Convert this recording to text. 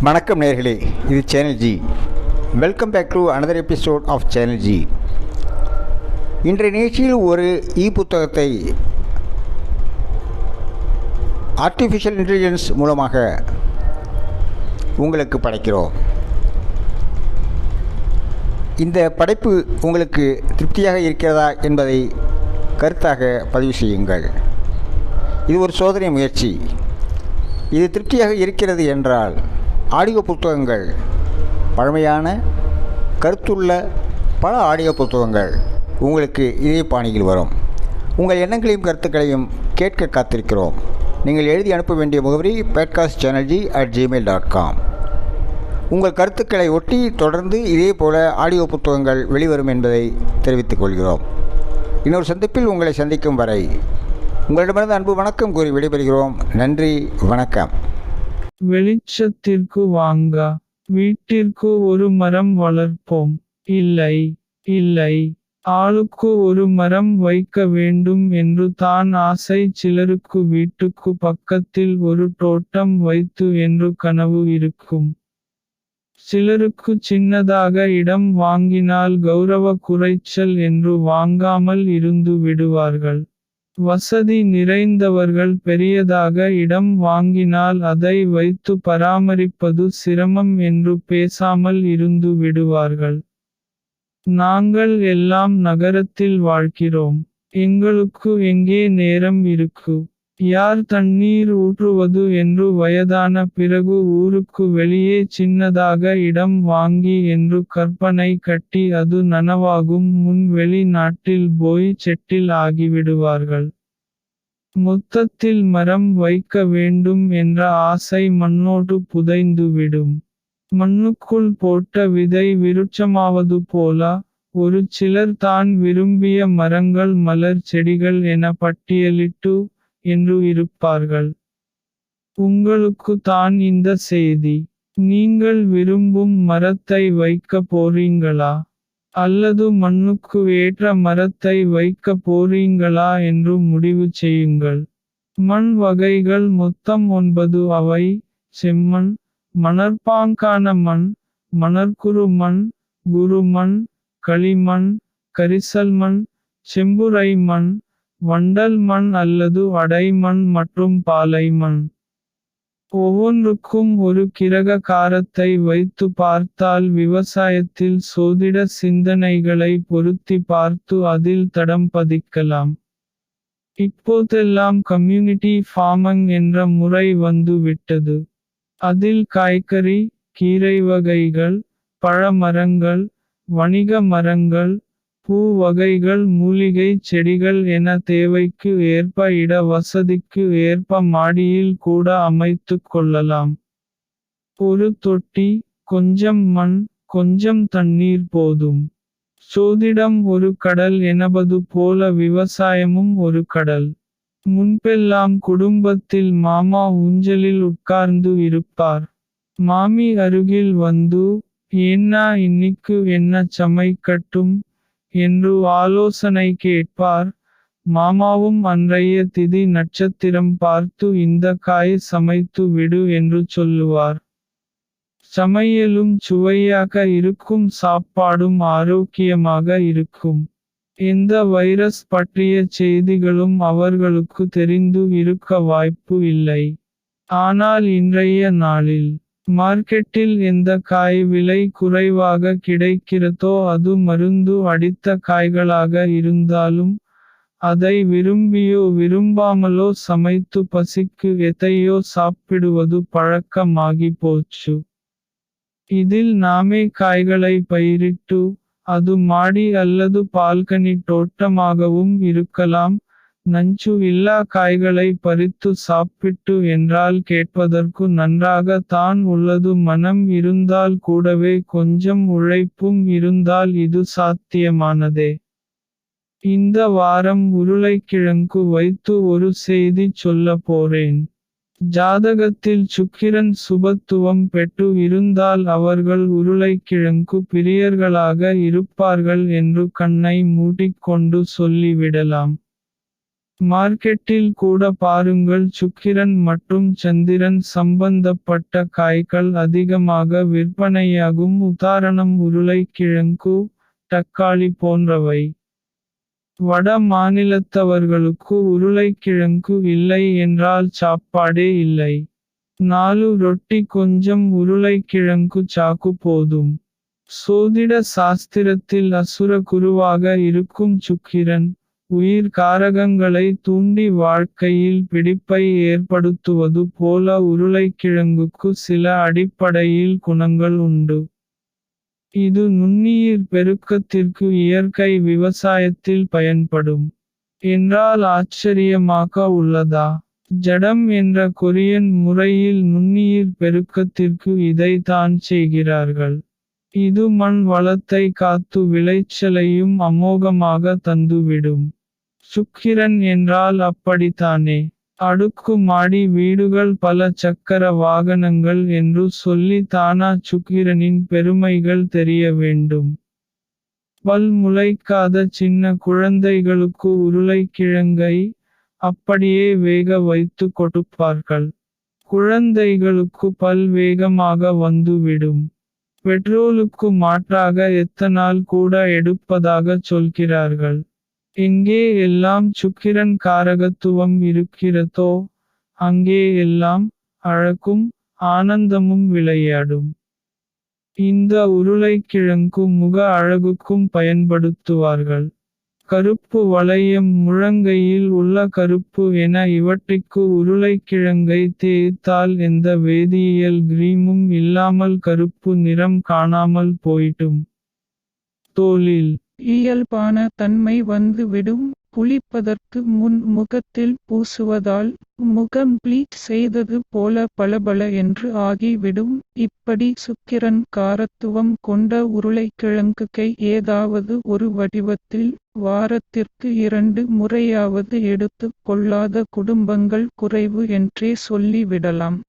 வணக்கம் நேர்களே, இது channel G. Welcome back to another episode of channel G. இன்றைய நிகழ்ச்சியில் ஒரு புத்தகத்தை ஆர்டிஃபிஷியல் இன்டெலிஜென்ஸ் மூலமாக உங்களுக்கு படைக்கிறோம். இந்த படைப்பு உங்களுக்கு திருப்தியாக இருக்கிறதா என்பதை கருத்தாக பதிவு செய்யுங்கள். இது ஒரு சோதனை முயற்சி. இது திருப்தியாக இருக்கிறது என்றால் ஆடியோ புத்தகங்கள், பழமையான கருத்துள்ள பல ஆடியோ புத்தகங்கள் உங்களுக்கு இதே பாணியில் வரும். உங்கள் எண்ணங்களையும் கருத்துக்களையும் கேட்க காத்திருக்கிறோம். நீங்கள் எழுதி அனுப்ப வேண்டிய முகவரி podcastchannelg@gmail.com. உங்கள் கருத்துக்களை ஒட்டி தொடர்ந்து இதே போல ஆடியோ புத்தகங்கள் வெளிவரும் என்பதை தெரிவித்துக் கொள்கிறோம். இன்னொரு சந்திப்பில் உங்களை சந்திக்கும் வரை உங்களிடமிருந்து அன்பு வணக்கம் கூறி விடைபெறுகிறோம். நன்றி, வணக்கம். வெளிச்சத்திற்கு வாங்க, வீட்டிற்கு ஒரு மரம் வளர்ப்போம். இல்லை இல்லை, ஆளுக்கு ஒரு மரம் வைக்க வேண்டும் என்று தான் ஆசை. சிலருக்கு வீட்டுக்கு பக்கத்தில் ஒரு தோட்டம் வைத்து என்று கனவு இருக்கும். சிலருக்கு சின்னதாக இடம் வாங்கினால் கௌரவ குறைச்சல் என்று வாங்காமல் இருந்து விடுவார்கள். வசதி நிறைந்தவர்கள் பெரியதாக இடம் வாங்கினால் அதை வைத்து பராமரிப்பது சிரமம் என்று பேசாமல் இருந்து விடுவார்கள். நாங்கள் எல்லாம் நகரத்தில் வாழ்கிறோம். எங்களுக்கு எங்கே நேரம் இருக்கு? யார் தண்ணீர் ஊற்றுவது என்று வயதான பிறகு ஊருக்கு வெளியே சின்னதாக இடம் வாங்கி என்று கற்பனை கட்டி அது நனவாகும் முன் வெளிநாட்டில் போய் செட்டில் ஆகிவிடுவார்கள். மொத்தத்தில் மரம் வைக்க வேண்டும் என்ற ஆசை மண்ணோடு புதைந்துவிடும். மண்ணுக்குள் போட்ட விதை விருட்சமாவது போல, ஒரு சிலர் தான் விரும்பிய மரங்கள் மலர் செடிகள் என பட்டியலிட்டு என்று இருப்பார்கள். உங்களுக்கு தான் இந்த செய்தி. நீங்கள் விரும்பும் மரத்தை வைக்க போறீங்களா? அல்லது மண்ணுக்கு ஏற்ற மரத்தை வைக்க போறீங்களா என்று முடிவு செய்யுங்கள். மண் வகைகள் மொத்தம் 9. அவை: செம்மண், மணற்பாங்கான மண், மணற்குறு மண், குறுமண், களிமண், கரிசல் மண், செம்புரை மண், வண்டல் மண் அல்லது அடைமண் மற்றும் பாலை மண். ஒவ்வொன்றுக்கும் ஒரு கிரக காரத்தை வைத்து பார்த்தால் விவசாயத்தில் சோதிட சிந்தனைகளை பொருத்தி பார்த்து அதில் தடம் பதிக்கலாம். இப்போதெல்லாம் கம்யூனிட்டி ஃபார்மிங் என்ற முறை வந்து விட்டது. அதில் காய்கறி, கீரை வகைகள், பழ மரங்கள், வணிக மரங்கள், பூ வகைகள், மூலிகை செடிகள் என தேவைக்கு ஏற்ப இட வசதிக்கு ஏற்ப மாடியில் கூட அமைத்துக் கொள்ளலாம். ஒரு தொட்டி, கொஞ்சம் மண், கொஞ்சம் தண்ணீர் போதும். சோதிடம் ஒரு கடல் எனபது போல விவசாயமும் ஒரு கடல். முன்பெல்லாம் குடும்பத்தில் மாமா ஊஞ்சலில் உட்கார்ந்து இருப்பார். மாமி அருகில் வந்து, "ஏன்னா இன்னிக்கு என்ன சமைக்கட்டும்?" என்று ஆலோசனை கேட்பார். மாமாவும் அன்றைய திதி நட்சத்திரம் பார்த்து இந்த காய் சமைத்து விடு என்று சொல்லுவார். சமையலும் சுவையாக இருக்கும், சாப்பாடும் ஆரோக்கியமாக இருக்கும். எந்த வைரஸ் பற்றிய செய்திகளும் அவர்களுக்கு தெரிந்து இருக்க வாய்ப்பு இல்லை. ஆனால் இன்றைய நாளில் மார்க்கெட்டில் எந்த காய் விலை குறைவாக கிடைக்கிறதோ அது மருந்து அடித்த காய்களாக இருந்தாலும் அதை விரும்பியோ விரும்பாமலோ சமைத்து பசிக்கு எதையோ சாப்பிடுவது பழக்கமாகி போச்சு. இதில் நாமே காய்களை பயிரிட்டு, அது மாடி அல்லது பால்கனி தோட்டமாகவும் இருக்கலாம், நஞ்சு இல்லா காய்களை பறித்து சாப்பிட்டு என்றால் கேட்பதற்கு நன்றாக தான் உள்ளது. மனம் இருந்தால் கூடவே கொஞ்சம் உழைப்பும் இருந்தால் இது சாத்தியமானதே. இந்த வாரம் உருளைக்கிழங்கு வைத்து ஒரு செய்தி சொல்ல போறேன். ஜாதகத்தில் சுக்கிரன் சுபத்துவம் பெற்று இருந்தால் அவர்கள் உருளைக்கிழங்கு பிரியர்களாக இருப்பார்கள் என்று கண்ணை மூடிக்கொண்டு சொல்லிவிடலாம். மார்க்கெட்டில் கூட பாருங்கள், சுக்கிரன் மற்றும் சந்திரன் சம்பந்தப்பட்ட காய்கள் அதிகமாக விற்பனையாகும். உதாரணம் உருளைக்கிழங்கு, தக்காளி போன்றவை. வட மாநிலத்தவர்களுக்கு உருளைக்கிழங்கு இல்லை என்றால் சாப்பாடே இல்லை. 4 ரொட்டி கொஞ்சம் உருளைக்கிழங்கு சாக்கு போதும். சோதிட சாஸ்திரத்தில் அசுர குருவாக இருக்கும் சுக்கிரன், உயிர் காரகங்களை தூண்டி வாழ்க்கையில் பிடிப்பை ஏற்படுத்துவது போல உருளைக்கிழங்குக்கு சில அடிப்படையில் குணங்கள் உண்டு. இது நுண்ணுயிர் பெருக்கத்திற்கு இயற்கை விவசாயத்தில் பயன்படும் என்றால் ஆச்சரியமாக உள்ளதா? ஜடம் என்ற கொரியன் முறையில் நுண்ணுயிர் பெருக்கத்திற்கு இதை தான் செய்கிறார்கள். இது மண் வளத்தை காத்து விளைச்சலையும் அமோகமாக தந்துவிடும். சுக்கிரன் என்றால் அப்படித்தானே. அடுக்கு மாடி வீடுகள், பல சக்கர வாகனங்கள் என்று சொல்லி தானா சுக்கிரனின் பெருமைகள் தெரிய வேண்டும்? பல் முளைக்காத சின்ன குழந்தைகளுக்கு உருளைக்கிழங்கை அப்படியே வேக வைத்து கொடுப்பார்கள். குழந்தைகளுக்கு பல் வேகமாக வந்துவிடும். பெட்ரோலுக்கு மாற்றாக எத்தனால் கூட எடுப்பதாக சொல்கிறார்கள். எங்கே எல்லாம் சுக்கிரன் காரகத்துவம் இருக்கிறதோ அங்கே எல்லாம் அழகும் ஆனந்தமும் விளையாடும். இந்த உருளைக்கிழங்கு முக அழகுக்கும் பயன்படுத்துவார்கள். கருப்பு வளையம், முழங்கையில் உள்ள கருப்பு என இவற்றிற்கு உருளைக்கிழங்கை தேய்த்தால் எந்த வேதியியல் கிரீமும் இல்லாமல் கருப்பு நிறம் காணாமல் போயிடும். தோலில் இயல்பான தன்மை வந்துவிடும். குளிப்பதற்கு முன் முகத்தில் பூசுவதால் முகம் ப்ளீச் செய்தது போல பளபள என்று ஆகிவிடும். இப்படி சுக்கிரன் காரத்துவம் கொண்ட உருளைக்கிழங்குகை ஏதாவது ஒரு வடிவத்தில் வாரத்திற்கு 2 முறையாவது எடுத்துக் கொள்ளாத குடும்பங்கள் குறைவு என்றே சொல்லிவிடலாம்.